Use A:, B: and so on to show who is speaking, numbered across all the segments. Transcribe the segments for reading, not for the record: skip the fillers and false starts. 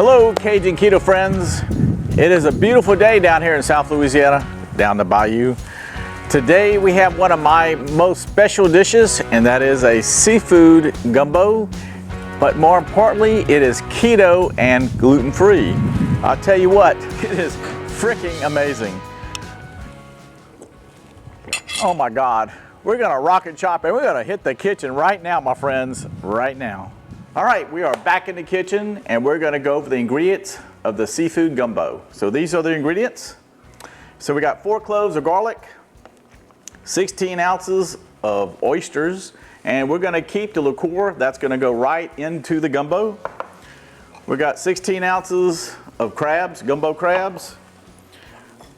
A: Hello, Cajun Keto friends. It is a beautiful day down here in South Louisiana, down the bayou. Today we have one of my most special dishes, and that is a seafood gumbo. But more importantly, it is keto and gluten-free. I'll tell you what, it is freaking amazing. Oh my God, we're gonna rocket chop and we're gonna hit the kitchen right now, my friends, right now. All right, we are back in the kitchen and we're gonna go over the ingredients of the seafood gumbo. So these are the ingredients. So we got 4 cloves of garlic, 16 ounces of oysters, and we're gonna keep the liqueur, that's gonna go right into the gumbo. We got 16 ounces of crabs, gumbo crabs.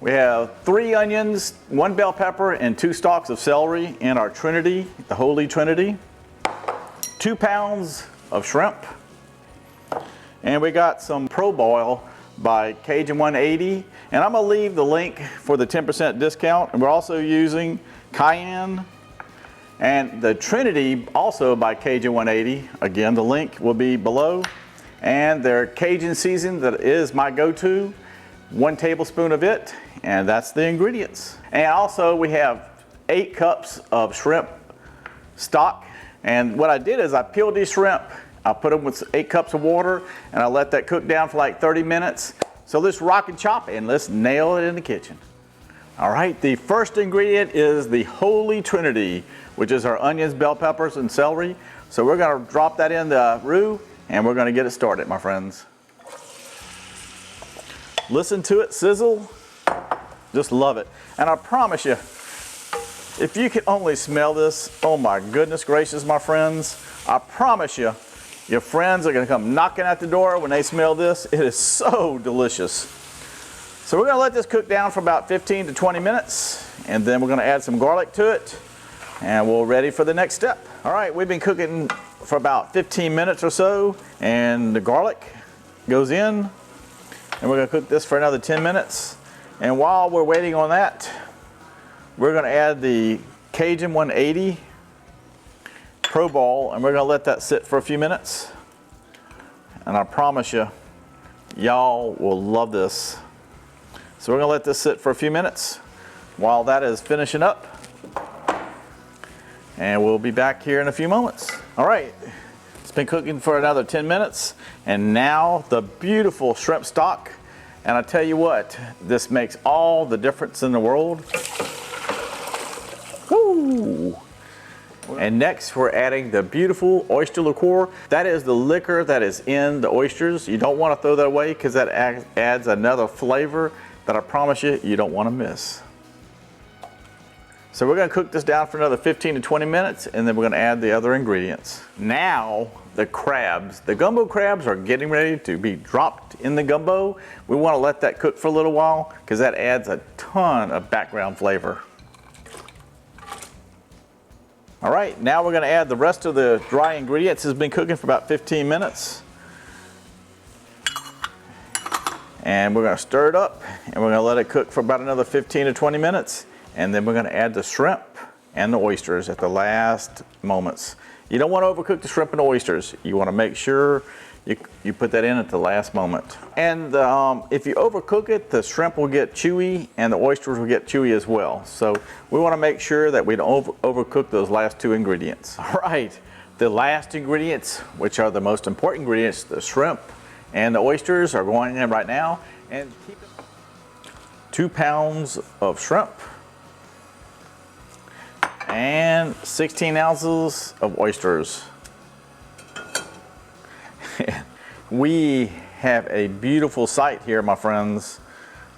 A: We have 3 onions, 1 bell pepper, and 2 stalks of celery in our trinity, the holy trinity. 2 pounds of shrimp. And we got some Pro Boil by Cajun 180. And I'm gonna leave the link for the 10% discount. And we're also using cayenne and the Trinity also by Cajun 180. Again, the link will be below. And their Cajun season that is my go-to, 1 tablespoon of it, and that's the ingredients. And also we have 8 cups of shrimp stock. And what I did is I peeled these shrimp, I put them with 8 cups of water, and I let that cook down for like 30 minutes. So let's rock and chop and let's nail it in the kitchen. All right, the first ingredient is the Holy Trinity, which is our onions, bell peppers, and celery. So we're gonna drop that in the roux and we're gonna get it started, my friends. Listen to it sizzle, just love it. And I promise you, if you can only smell this, oh my goodness gracious, my friends, I promise you, your friends are gonna come knocking at the door when they smell this. It is so delicious. So we're gonna let this cook down for about 15 to 20 minutes, and then we're gonna add some garlic to it, and we're ready for the next step. All right, we've been cooking for about 15 minutes or so, and the garlic goes in, and we're gonna cook this for another 10 minutes. And while we're waiting on that, we're gonna add the Cajun 180 Pro Bowl, and we're gonna let that sit for a few minutes. And I promise you, y'all will love this. So we're gonna let this sit for a few minutes while that is finishing up. And we'll be back here in a few moments. All right, it's been cooking for another 10 minutes, and now the beautiful shrimp stock. And I tell you what, this makes all the difference in the world. Woo! And next we're adding the beautiful oyster liqueur. That is the liquor that is in the oysters. You don't want to throw that away because that adds another flavor that I promise you, you don't want to miss. So we're going to cook this down for another 15 to 20 minutes, and then we're going to add the other ingredients. Now the crabs, the gumbo crabs are getting ready to be dropped in the gumbo. We want to let that cook for a little while because that adds a ton of background flavor. All right, now we're gonna add the rest of the dry ingredients. It's been cooking for about 15 minutes. And we're gonna stir it up and we're gonna let it cook for about another 15 to 20 minutes. And then we're gonna add the shrimp and the oysters at the last moments. You don't wanna overcook the shrimp and oysters. You wanna make sure you put that in at the last moment. And if you overcook it, the shrimp will get chewy and the oysters will get chewy as well. So we wanna make sure that we don't overcook those last 2 ingredients. All right, the last ingredients, which are the most important ingredients, the shrimp and the oysters are going in right now. And keep it 2 pounds of shrimp and 16 ounces of oysters. We have a beautiful sight here, my friends.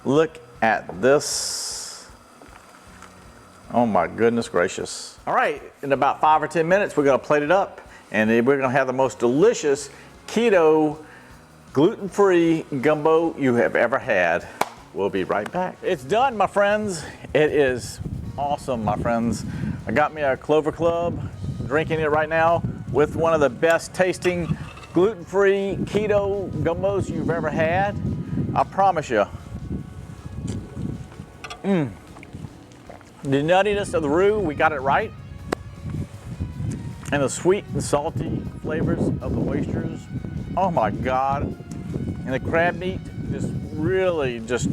A: Look at this. Oh my goodness gracious. All right, in about 5 or 10 minutes, we're gonna plate it up, and then we're gonna have the most delicious keto, gluten-free gumbo you have ever had. We'll be right back. It's done, my friends. It is awesome, my friends. I got me a Clover Club, drinking it right now with one of the best tasting gluten-free keto gumbos you've ever had. I promise you. The nuttiness of the roux, we got it right. And the sweet and salty flavors of the oysters. Oh my God. And the crab meat just really just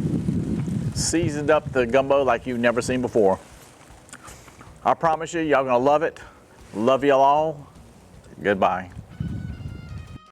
A: seasoned up the gumbo like you've never seen before. I promise you, y'all gonna love it. Love y'all all. Goodbye.